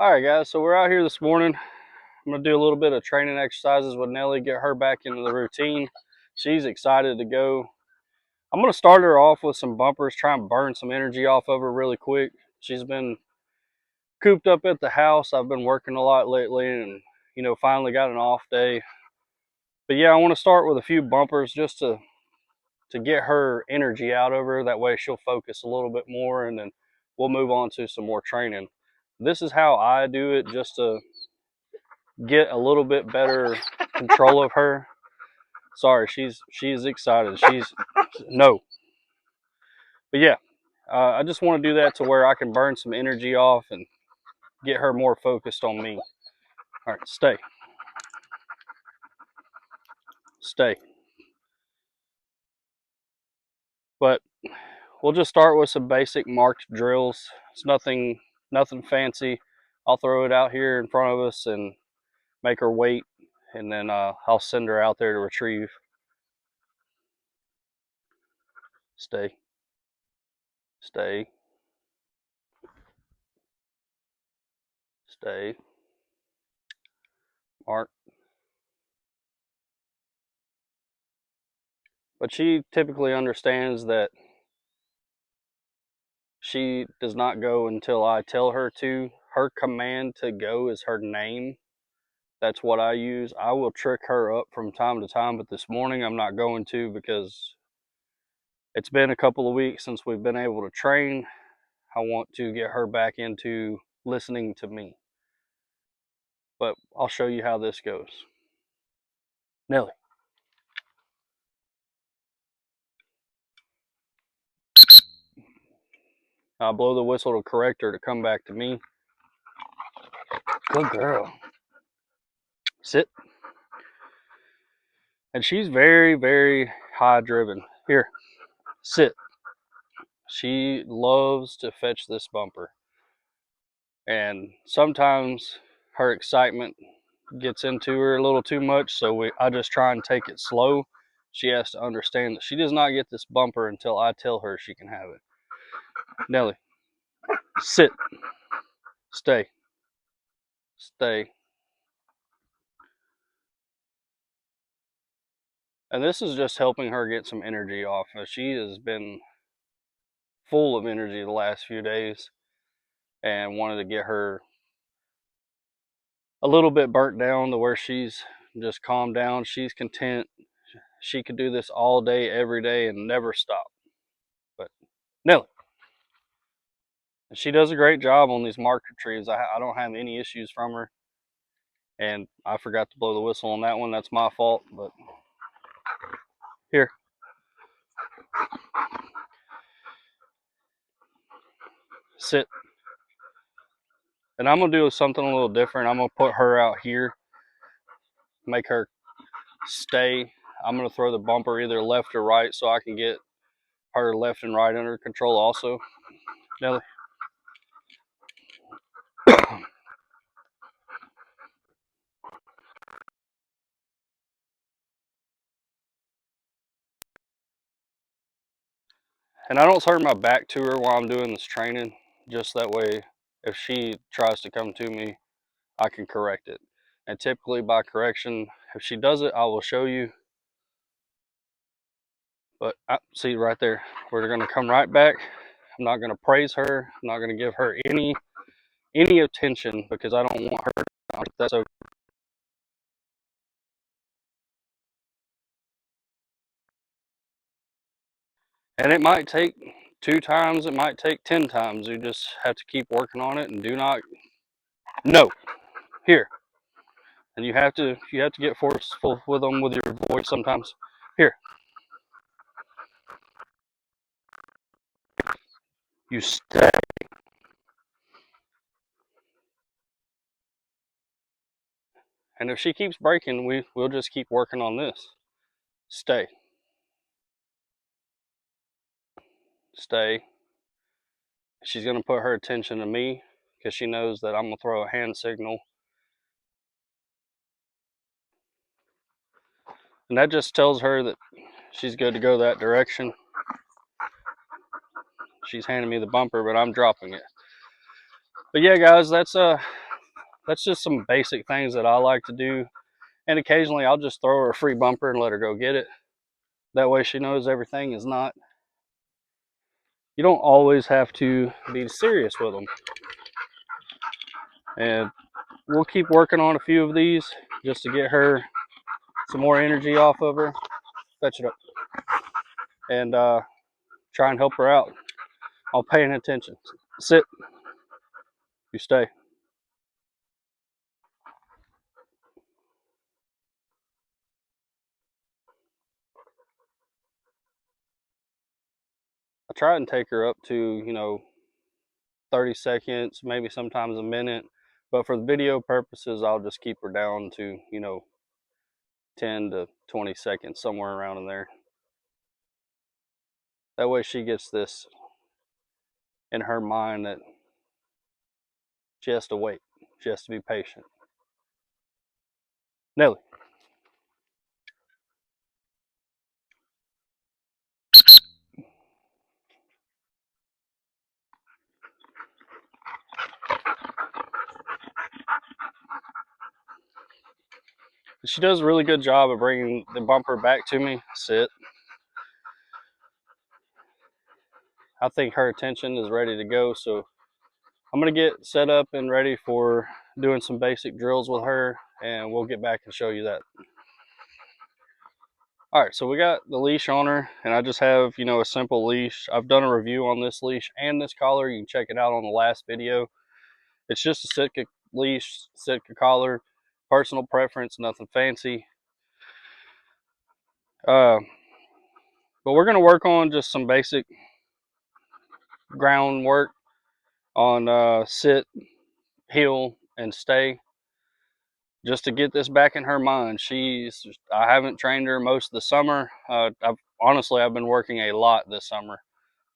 Alright guys, so we're out here this morning. I'm going to do a little bit of training exercises with Nelly, get her back into the routine. She's excited to go. I'm going to start her off with some bumpers, try and burn some energy off of her really quick. She's been cooped up at the house. I've been working a lot lately and, finally got an off day. But yeah, I want to start with a few bumpers just to get her energy out of her. That way she'll focus a little bit more, and then we'll move on to some more training. This is how I do it, just to get a little bit better control of her. Sorry, she's excited. No. But yeah, I just want to do that to where I can burn some energy off and get her more focused on me. All right, stay. Stay. But we'll just start with some basic marked drills. It's nothing fancy. I'll throw it out here in front of us and make her wait, and then I'll send her out there to retrieve. Stay. Stay. Stay. Mark. But she typically understands that she does not go until I tell her to. Her command to go is her name. That's what I use. I will trick her up from time to time, but this morning I'm not going to, because it's been a couple of weeks since we've been able to train. I want to get her back into listening to me. But I'll show you how this goes. Nelly. I'll blow the whistle to correct her to come back to me. Good girl. Sit. And she's very, very high driven. Here, sit. She loves to fetch this bumper. And sometimes her excitement gets into her a little too much, so I just try and take it slow. She has to understand that she does not get this bumper until I tell her she can have it. Nelly, sit. Stay. Stay. And this is just helping her get some energy off. She has been full of energy the last few days, and wanted to get her a little bit burnt down to where she's just calmed down. She's content. She could do this all day, every day, and never stop. But Nelly, she does a great job on these mark retrieves. I don't have any issues from her. And I forgot to blow the whistle on that one. That's my fault. But here. Sit. And I'm going to do something a little different. I'm going to put her out here. Make her stay. I'm going to throw the bumper either left or right so I can get her left and right under control also. Nelly. And I don't turn my back to her while I'm doing this training, just that way if she tries to come to me, I can correct it. And typically by correction, if she does it, I will show you. But see right there, we're going to come right back. I'm not going to praise her. I'm not going to give her any attention, because I don't want her to. That's okay. And it might take 2 times, it might take 10 times. You just have to keep working on it, and do not. No. Here. And you have to get forceful with them with your voice sometimes. Here. You stay. And if she keeps breaking, we'll just keep working on this. Stay. Stay. She's going to put her attention to me, because she knows that I'm going to throw a hand signal. And that just tells her that she's good to go that direction. She's handing me the bumper, but I'm dropping it. But yeah, guys, that's that's just some basic things that I like to do. And occasionally I'll just throw her a free bumper and let her go get it. That way she knows everything is not, you don't always have to be serious with them. And we'll keep working on a few of these just to get her some more energy off of her. Fetch it up. And try and help her out on paying attention. Sit. You stay. I try and take her up to 30 seconds, maybe sometimes a minute. But for the video purposes, I'll just keep her down to 10 to 20 seconds, somewhere around in there. That way she gets this in her mind that she has to wait. She has to be patient. Nelly. She does a really good job of bringing the bumper back to me. Sit. I think her attention is ready to go, so I'm going to get set up and ready for doing some basic drills with her, and we'll get back and show you that. All right, so we got the leash on her, and I just have, a simple leash. I've done a review on this leash and this collar. You can check it out on the last video. It's just a Sitka leash, Sitka collar, personal preference, nothing fancy. But we're going to work on just some basic groundwork on sit, heel, and stay, just to get this back in her mind. I haven't trained her most of the summer. I've been working a lot this summer.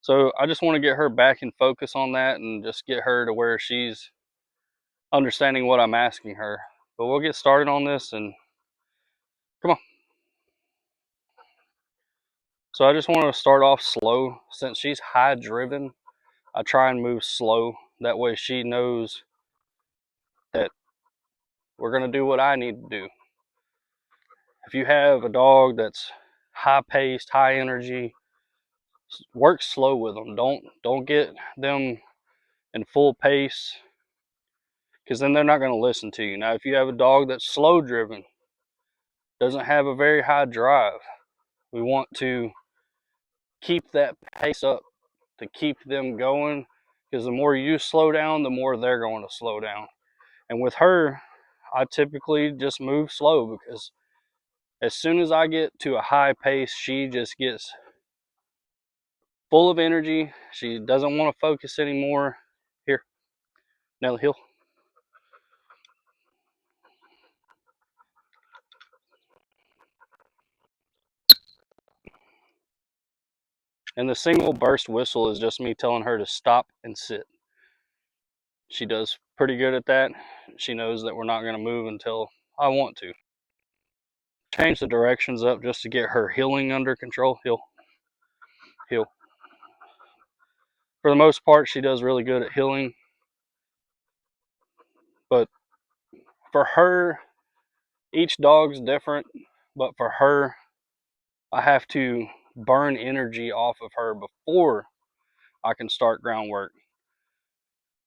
So I just want to get her back in focus on that and just get her to where she's understanding what I'm asking her. But we'll get started on this, and come on. So I just want to start off slow. Since she's high driven, I try and move slow. That way she knows that we're going to do what I need to do. If you have a dog that's high paced, high energy, work slow with them. Don't get them in full pace, because then they're not going to listen to you. Now, if you have a dog that's slow driven, doesn't have a very high drive, we want to keep that pace up to keep them going, because the more you slow down, the more they're going to slow down. And with her, I typically just move slow, because as soon as I get to a high pace, she just gets full of energy. She doesn't want to focus anymore. Here, Nelly, heel. And the single burst whistle is just me telling her to stop and sit. She does pretty good at that. She knows that we're not going to move until I want to. Change the directions up just to get her heeling under control. Heel, heel. For the most part, she does really good at heeling. But for her, each dog's different. But for her, I have to burn energy off of her before I can start groundwork.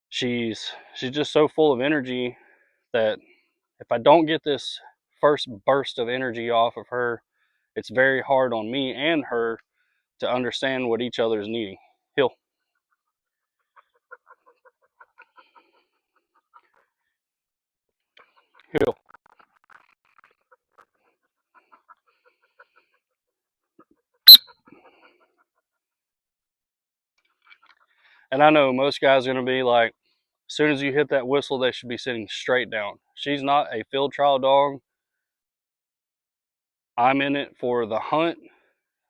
She's just so full of energy that if I don't get this first burst of energy off of her, it's very hard on me and her to understand what each other's needing. Heel. Heel. And I know most guys are going to be like, as soon as you hit that whistle, they should be sitting straight down. She's not a field trial dog. I'm in it for the hunt.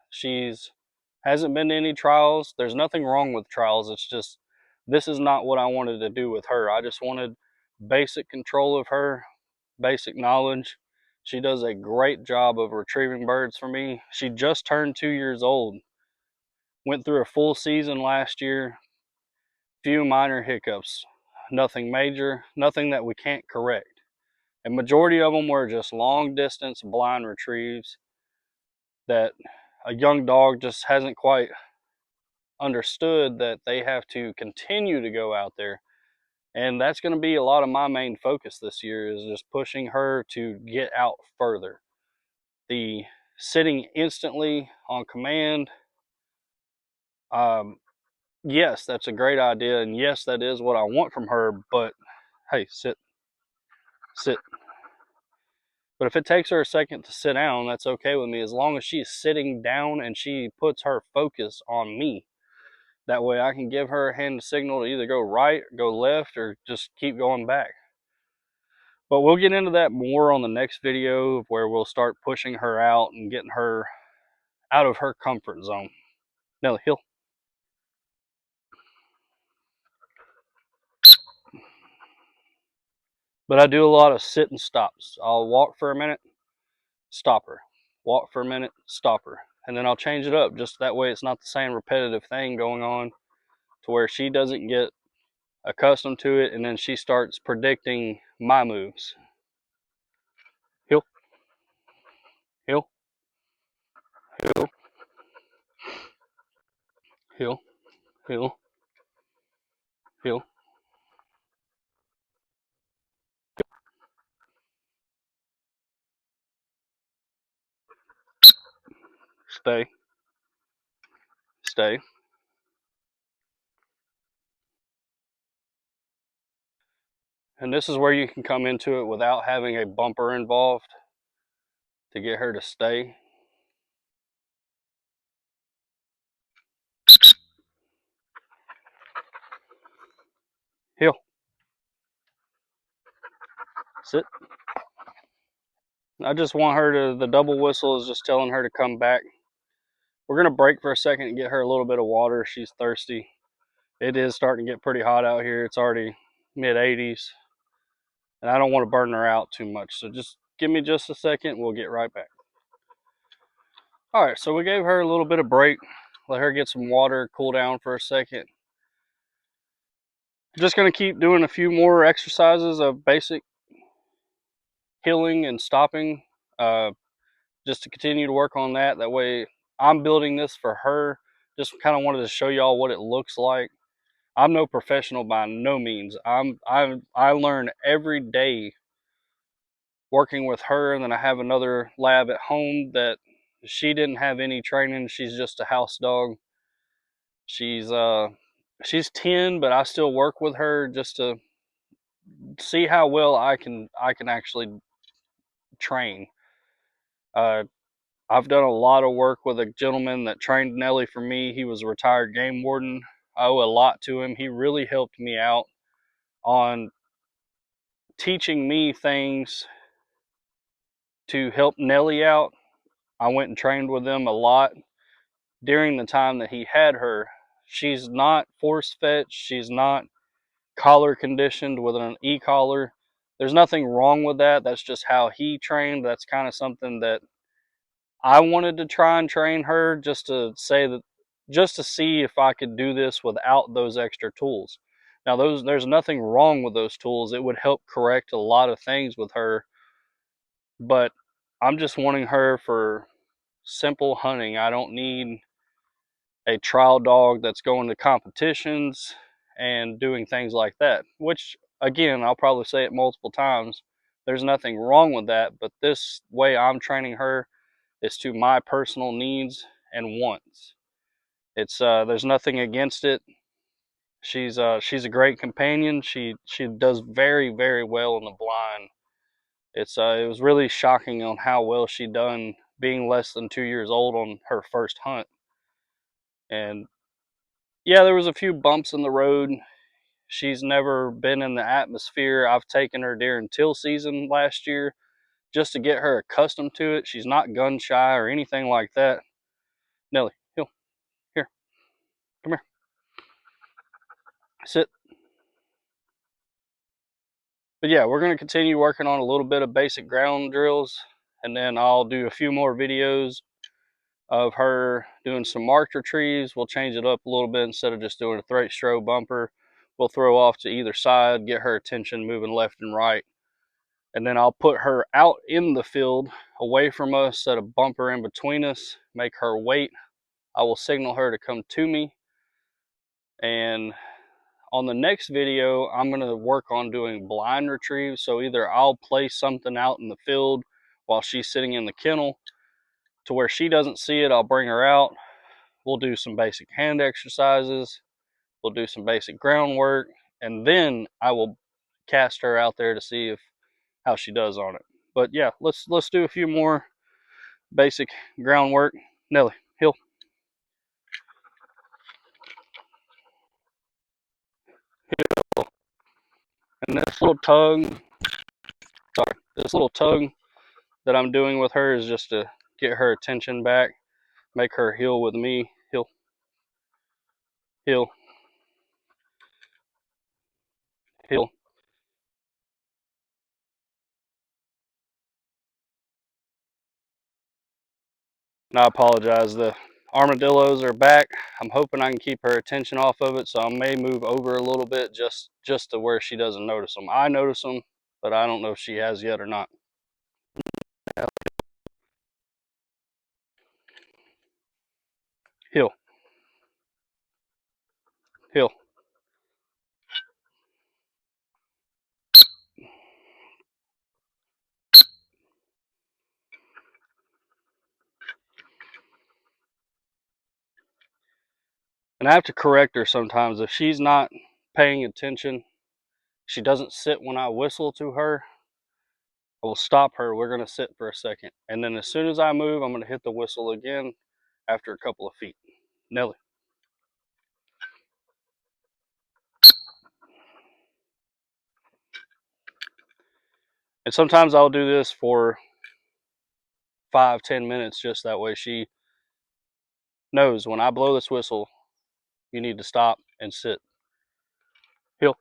She's hasn't been to any trials. There's nothing wrong with trials. It's just, this is not what I wanted to do with her. I just wanted basic control of her, basic knowledge. She does a great job of retrieving birds for me. She just turned 2 years old. Went through a full season last year. Few minor hiccups. nothing major, nothing that we can't correct. And majority of them were just long distance blind retrieves that a young dog just hasn't quite understood that they have to continue to go out there. And that's going to be a lot of my main focus this year, is just pushing her to get out further. The sitting instantly on command, yes, that's a great idea, and yes, that is what I want from her, but hey, sit, sit. But if it takes her a second to sit down, that's okay with me, as long as she's sitting down and she puts her focus on me. That way I can give her a hand signal to either go right, go left, or just keep going back. But we'll get into that more on the next video, where we'll start pushing her out and getting her out of her comfort zone. Nelly, heel. But I do a lot of sit and stops. I'll walk for a minute, stop her. Walk for a minute, stop her. And then I'll change it up, just that way it's not the same repetitive thing going on, to where she doesn't get accustomed to it and then she starts predicting my moves. Heel, heel, heel, heel, heel, heel. Stay, stay. And this is where you can come into it without having a bumper involved to get her to stay. Heel, sit. I just want her to, the double whistle is just telling her to come back. We're going to break for a second and get her a little bit of water. She's thirsty. It is starting to get pretty hot out here. It's already mid 80s. And I don't want to burn her out too much. So just give me just a second. We'll get right back. All right, so we gave her a little bit of break. Let her get some water, cool down for a second. Just going to keep doing a few more exercises of basic healing and stopping, just to continue to work on that. That way I'm building this for her. Just kind of wanted to show y'all what it looks like. I'm no professional by no means. I learn every day working with her, and then I have another lab at home that she didn't have any training. She's just a house dog. She's 10, but I still work with her just to see how well I can actually train. I've done a lot of work with a gentleman that trained Nelly for me. He was a retired game warden. I owe a lot to him. He really helped me out on teaching me things to help Nelly out. I went and trained with him a lot during the time that he had her. She's not force fetched. She's not collar conditioned with an e-collar. There's nothing wrong with that. That's just how he trained. That's kind of something that I wanted to try and train her, just to say that, just to see if I could do this without those extra tools. Now, there's nothing wrong with those tools. It would help correct a lot of things with her, but I'm just wanting her for simple hunting. I don't need a trial dog that's going to competitions and doing things like that, which, again, I'll probably say it multiple times. There's nothing wrong with that, but this way I'm training her is to my personal needs and wants. It's there's nothing against it. She's a great companion. She does very, very well in the blind. It was really shocking on how well she done being less than 2 years old on her first hunt. And yeah, there was a few bumps in the road. She's never been in the atmosphere. I've taken her during teal season last year just to get her accustomed to it. She's not gun shy or anything like that. Nelly, heel, here, come here, sit. But yeah, we're going to continue working on a little bit of basic ground drills, and then I'll do a few more videos of her doing some marked retrieves. We'll change it up a little bit. Instead of just doing a threat stroke bumper, we'll throw off to either side, get her attention moving left and right. And then I'll put her out in the field away from us, set a bumper in between us, make her wait. I will signal her to come to me. And on the next video, I'm going to work on doing blind retrieves. So either I'll place something out in the field while she's sitting in the kennel to where she doesn't see it. I'll bring her out. We'll do some basic hand exercises. We'll do some basic groundwork. And then I will cast her out there to see how she does on it. But yeah, let's do a few more basic groundwork. Nelly, heel. And this little tug, this little tug that I'm doing with her is just to get her attention back, make her heel with me. Heel, heel, heel. And I apologize, the armadillos are back. I'm hoping I can keep her attention off of it, so I may move over a little bit just to where she doesn't notice them. I notice them, but I don't know if she has yet or not. Heel, heel. And I have to correct her sometimes. If she's not paying attention, she doesn't sit when I whistle to her, I will stop her. We're going to sit for a second. And then as soon as I move, I'm going to hit the whistle again after a couple of feet. Nelly. And sometimes I'll do this for 5-10 minutes, just that way she knows when I blow this whistle, you need to stop and sit. Heel,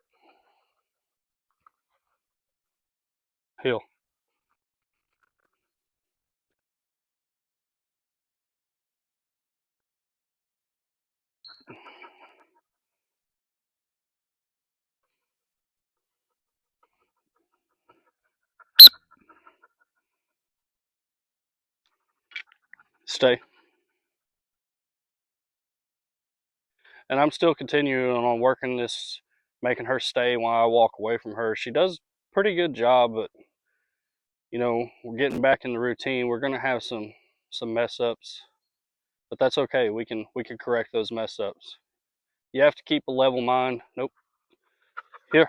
heel. Stay. And I'm still continuing on working this, making her stay while I walk away from her. She does a pretty good job, but you know, we're getting back in the routine. We're going to have some mess ups, but that's okay. We can correct those mess ups. You have to keep a level mind. Nope. Here.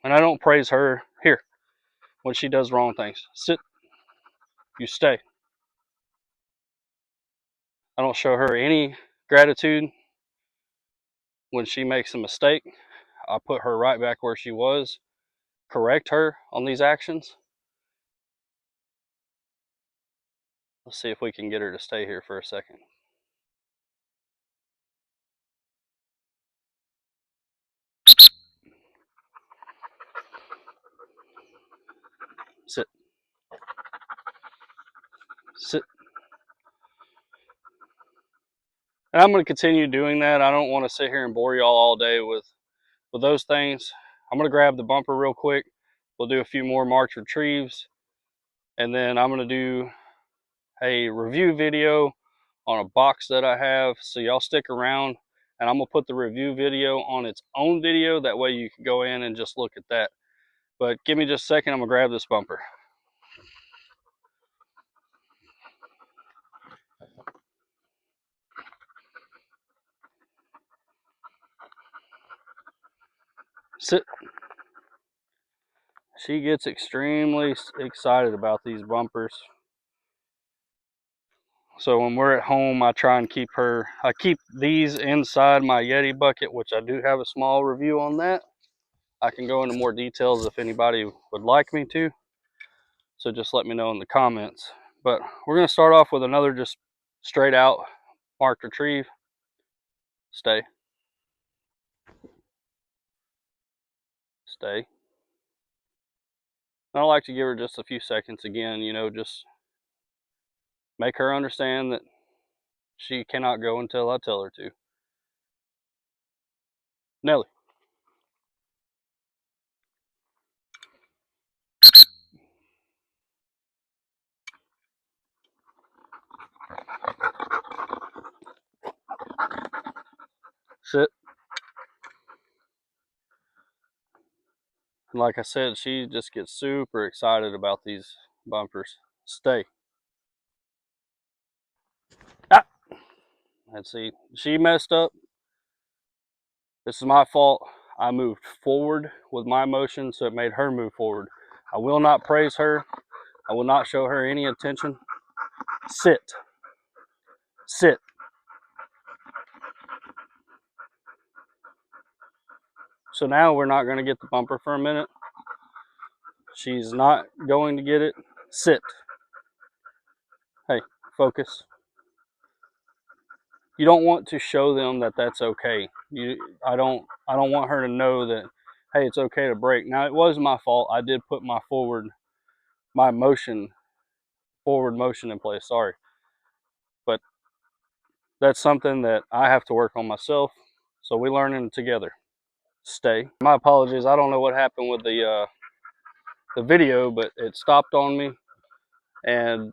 And I don't praise her here when she does wrong things. Sit. You stay. I don't show her any gratitude when she makes a mistake. I put her right back where she was, correct her on these actions. Let's see if we can get her to stay here for a second. Sit. Sit. And I'm going to continue doing that. I don't want to sit here and bore y'all all day with those things. I'm going to grab the bumper real quick. We'll do a few more march retrieves. And then I'm going to do a review video on a box that I have. So y'all stick around, and I'm going to put the review video on its own video. That way you can go in and just look at that. But give me just a second. I'm going to grab this bumper. Sit. She gets extremely excited about these bumpers. So when we're at home, I try and keep these inside my Yeti bucket, which I do have a small review on that. I can go into more details if anybody would like me to. So just let me know in the comments. But we're going to start off with another just straight out mark retrieve. Stay. Stay. I like to give her just a few seconds again, you know, just make her understand that she cannot go until I tell her to. Nelly. Sit. And like I said, she just gets super excited about these bumpers. Stay. Ah! Let's see. She messed up. This is my fault. I moved forward with my motion, so it made her move forward. I will not praise her. I will not show her any attention. Sit. Sit. So now we're not going to get the bumper for a minute. She's not going to get it. Sit. Hey, focus. You don't want to show them that that's okay. I don't want her to know that, hey, it's okay to break. Now, it was my fault. I did put my forward motion in place. Sorry. But that's something that I have to work on myself. So we're learning together. Stay. My apologies. I don't know what happened with the video, but it stopped on me, and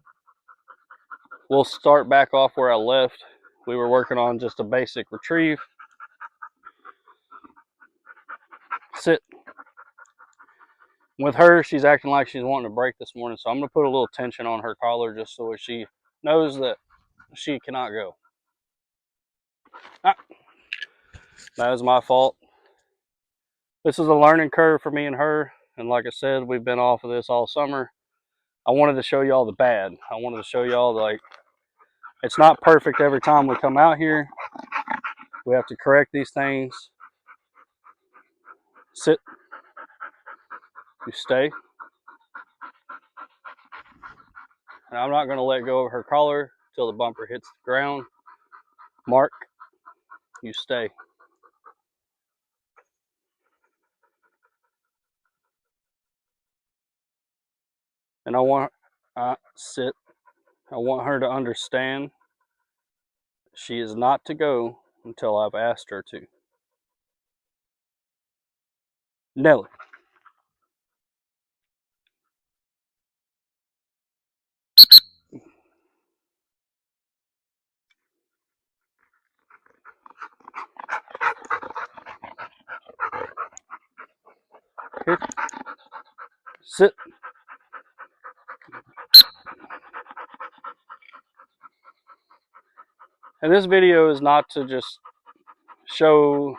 we'll start back off where I left. We were working on just a basic retrieve. Sit. With her, she's acting like she's wanting to break this morning, so I'm going to put a little tension on her collar just so she knows that she cannot go. Ah, that was my fault. This is a learning curve for me and her, and like I said, we've been off of this all summer. I wanted to show y'all the bad. I wanted to show y'all, like, it's not perfect every time we come out here. We have to correct these things. Sit. You stay. And I'm not going to let go of her collar till the bumper hits the ground. Mark. You stay. And I want sit. I want her to understand she is not to go until I've asked her to. Nelly. Here. Sit. And this video is not to just show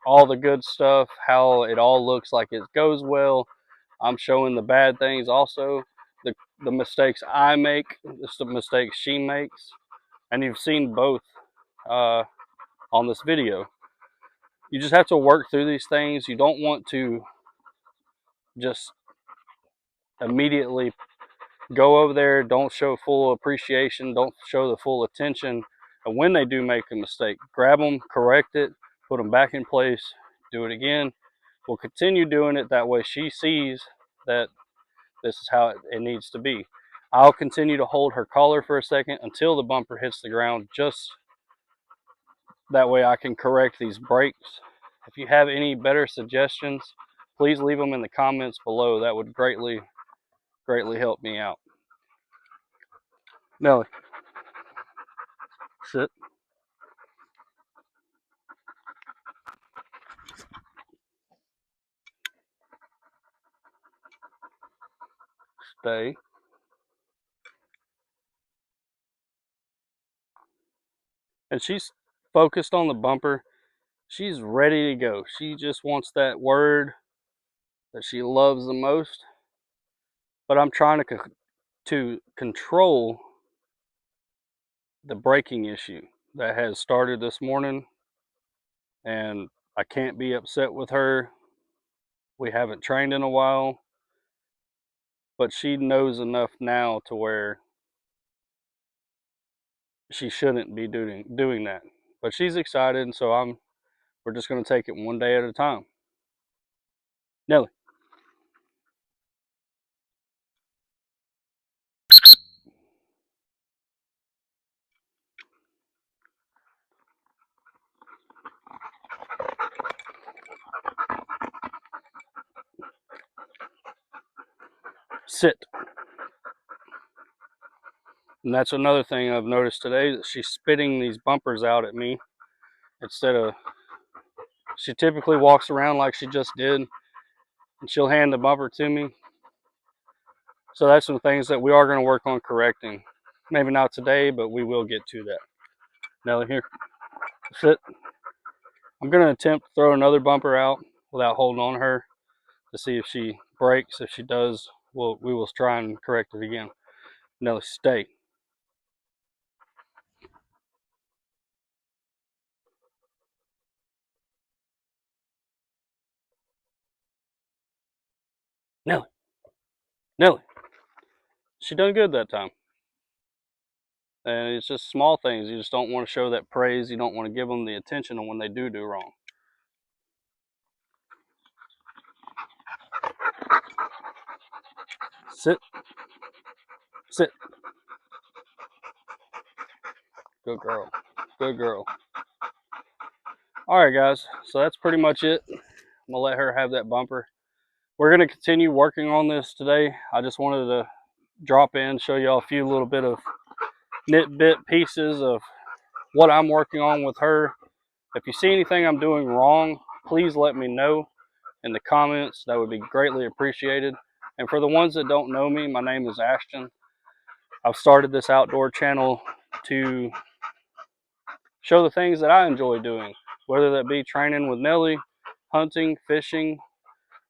all the good stuff, how it all looks like it goes well. I'm showing the bad things also, the mistakes I make, the mistakes she makes, and you've seen both on this video. You just have to work through these things. You don't want to just immediately go over there, don't show full appreciation, don't show the full attention. And when they do make a mistake, grab them, correct it, put them back in place, do it again. We'll continue doing it. That way she sees that this is how it needs to be. I'll continue to hold her collar for a second until the bumper hits the ground, just that way I can correct these breaks. If you have any better suggestions, please leave them in the comments below. That would greatly help me out. Nelly, sit. Stay. And she's focused on the bumper. She's ready to go. She just wants that word that she loves the most. But I'm trying to control the braking issue that has started this morning, and I can't be upset with her. We haven't trained in a while, but she knows enough now to where she shouldn't be doing that. But she's excited, so we're just going to take it one day at a time. Nelly. Sit. And that's another thing I've noticed today, that she's spitting these bumpers out at me instead of, she typically walks around like she just did, and she'll hand the bumper to me. So that's some things that we are going to work on correcting. Maybe not today, but we will get to that. Nelly, here. Sit. I'm going to attempt to throw another bumper out without holding on her to see if she breaks. If she does, we will try and correct it again. Nelly, stay. Nelly. Nelly. She done good that time. And it's just small things. You just don't want to show that praise. You don't want to give them the attention when they do wrong. Sit. Sit. Good girl. Good girl. Alright guys, so that's pretty much it. I'm going to let her have that bumper. We're going to continue working on this today. I just wanted to drop in, show y'all a few little bit of nitbit pieces of what I'm working on with her. If you see anything I'm doing wrong, please let me know in the comments. That would be greatly appreciated. And for the ones that don't know me, my name is Ashton. I've started this outdoor channel to show the things that I enjoy doing, whether that be training with Nelly, hunting, fishing,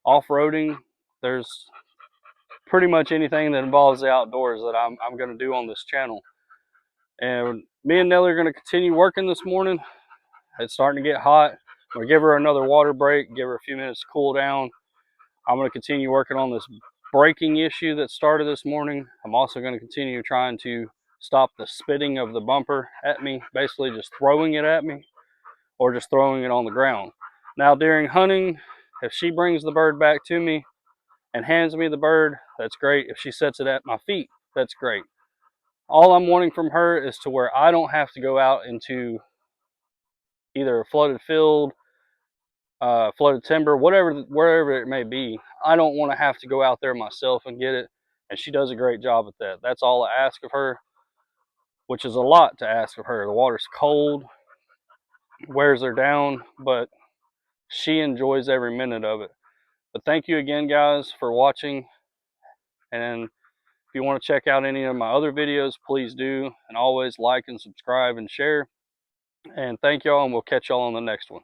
off-roading. There's pretty much anything that involves the outdoors that I'm going to do on this channel. And me and Nelly are going to continue working this morning. It's starting to get hot. I'm going to give her another water break, give her a few minutes to cool down. I'm going to continue working on this braking issue that started this morning. I'm also going to continue trying to stop the spitting of the bumper at me, basically just throwing it at me or just throwing it on the ground. Now during hunting, if she brings the bird back to me and hands me the bird, that's great. If she sets it at my feet, that's great. All I'm wanting from her is to where I don't have to go out into either a flooded field, flooded timber, wherever it may be. I don't want to have to go out there myself and get it, and she does a great job at that. That's all I ask of her, which is a lot to ask of her. The water's cold, wears her down, but she enjoys every minute of it. But thank you again, guys, for watching. And if you want to check out any of my other videos, please do. And always like and subscribe and share. And thank y'all, and we'll catch y'all on the next one.